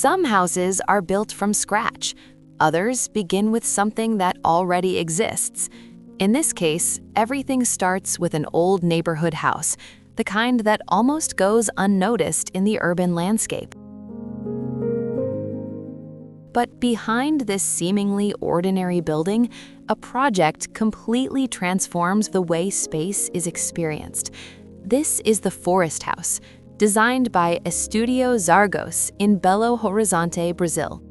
Some houses are built from scratch. Others begin with something that already exists. In this case, everything starts with an old neighborhood house, the kind that almost goes unnoticed in the urban landscape. But behind this seemingly ordinary building, a project completely transforms the way space is experienced. This is the Forest House, designed by Estúdio Zargos in Belo Horizonte, Brazil.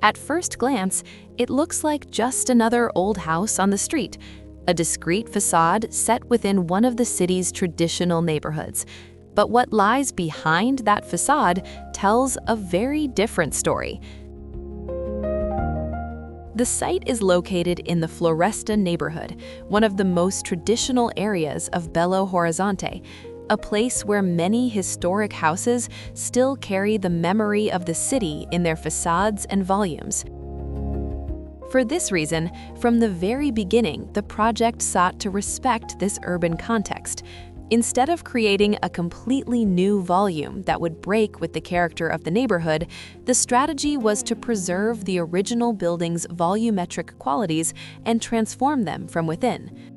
At first glance, it looks like just another old house on the street, a discreet facade set within one of the city's traditional neighborhoods. But what lies behind that facade tells a very different story. The site is located in the Floresta neighborhood, one of the most traditional areas of Belo Horizonte, a place where many historic houses still carry the memory of the city in their facades and volumes. For this reason, from the very beginning, the project sought to respect this urban context. Instead of creating a completely new volume that would break with the character of the neighborhood, the strategy was to preserve the original building's volumetric qualities and transform them from within.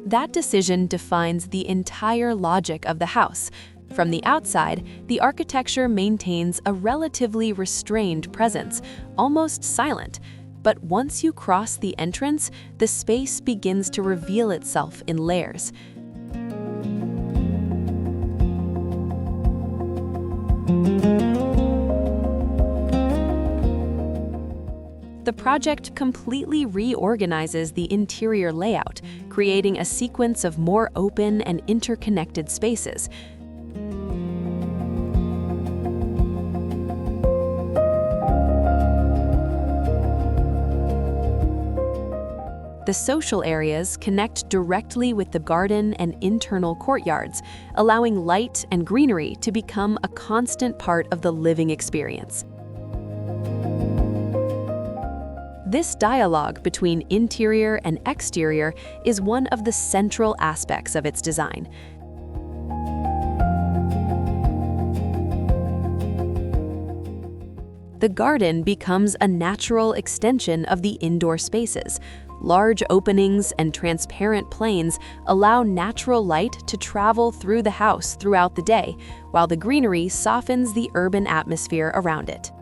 That decision defines the entire logic of the house. From the outside, the architecture maintains a relatively restrained presence, almost silent. But once you cross the entrance, the space begins to reveal itself in layers. The project completely reorganizes the interior layout, creating a sequence of more open and interconnected spaces. The social areas connect directly with the garden and internal courtyards, allowing light and greenery to become a constant part of the living experience. This dialogue between interior and exterior is one of the central aspects of its design. The garden becomes a natural extension of the indoor spaces. Large openings and transparent planes allow natural light to travel through the house throughout the day, while the greenery softens the urban atmosphere around it.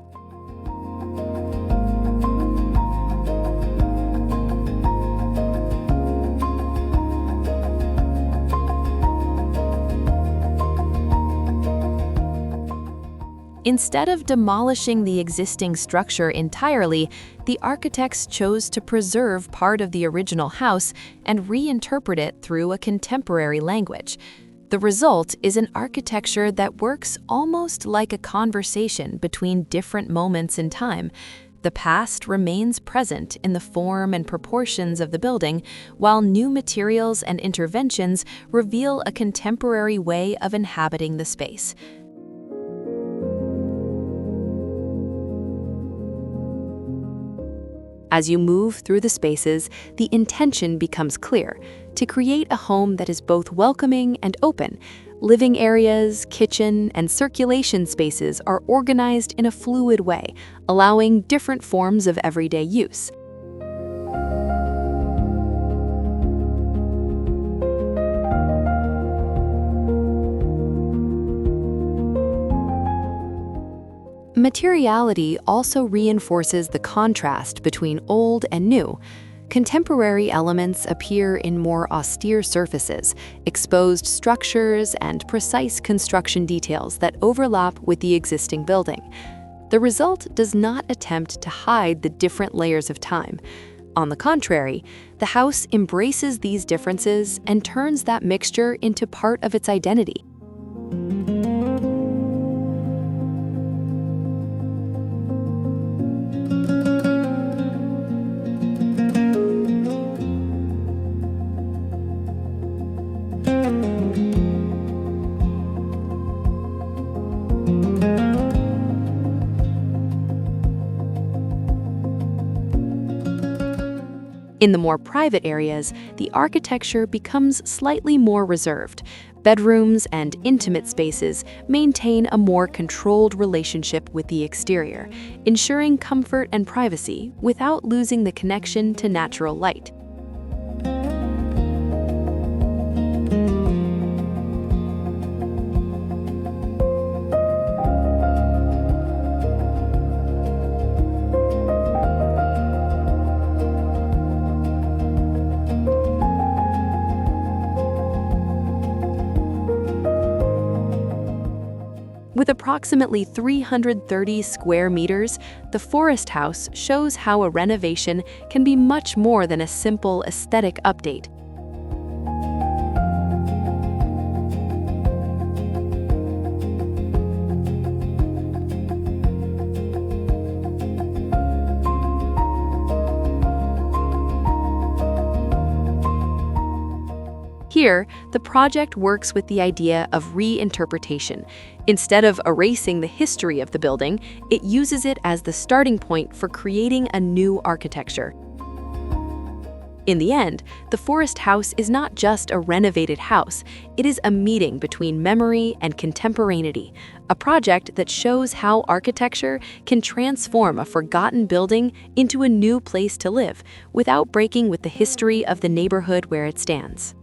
Instead of demolishing the existing structure entirely, the architects chose to preserve part of the original house and reinterpret it through a contemporary language. The result is an architecture that works almost like a conversation between different moments in time. The past remains present in the form and proportions of the building, while new materials and interventions reveal a contemporary way of inhabiting the space. As you move through the spaces, the intention becomes clear: to create a home that is both welcoming and open. Living areas, kitchen, and circulation spaces are organized in a fluid way, allowing different forms of everyday use. Materiality also reinforces the contrast between old and new. Contemporary elements appear in more austere surfaces, exposed structures, and precise construction details that overlap with the existing building. The result does not attempt to hide the different layers of time. On the contrary, the house embraces these differences and turns that mixture into part of its identity. In the more private areas, the architecture becomes slightly more reserved. Bedrooms and intimate spaces maintain a more controlled relationship with the exterior, ensuring comfort and privacy without losing the connection to natural light. With approximately 330 square meters, the Forest House shows how a renovation can be much more than a simple aesthetic update. Here, the project works with the idea of reinterpretation. Instead of erasing the history of the building, it uses it as the starting point for creating a new architecture. In the end, the Forest House is not just a renovated house, it is a meeting between memory and contemporaneity, a project that shows how architecture can transform a forgotten building into a new place to live, without breaking with the history of the neighborhood where it stands.